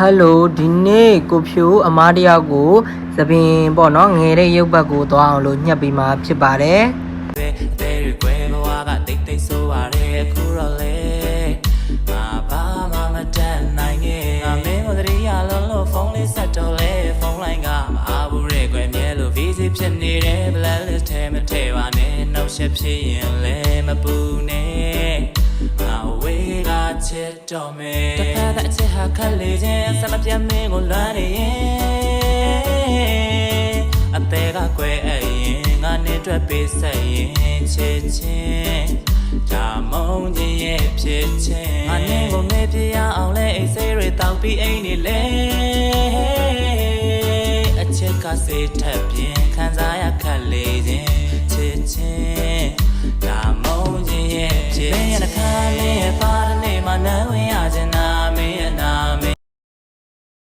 Hello ဒီနေ့ကိုဖြိုအမားတယောက်ကိုသပင်ပေါ့နော်ငယ်တဲ့ရုပ်ဘက်ကိုသွားအောင်လို့ညှပ်ပေးမှာဖြစ်ပါတယ်ဖြစ်နေတဲ့ blacklist ထဲမထည့်ပါနဲ့နှုတ်ဆက်ဖြစ်ရင်လည်းမပူနဲ့ငါဝေးကချစ်တော်မယ်တစ်ခါတည်းအချစ်ဟာခက်လေခြင်းစမပြတ်မင်းကိုလွမ်းနေရင်အသေးကကွယ်အရင်ငါနဲ့တွေ့ပေးဆက်ရင်ချစ်ချင်းဒါမုံကြီးရဲ့ဖြစ်ချင်းငါနဲ့ကိုမေ့ပြရအောင်လဲအိတ်ဆေးတွေတောက်ပြီးအိမ်နေလေအချစ်ကစေထပ်ပြင်းခံစားရခက်လေခြင်းချစ်ချင်းဒါမုံကြီးရဲ့ဖြစ်ချင်းခါလေးရဲ့ပါတဲ့နေမှာနဝင်းရခြင်း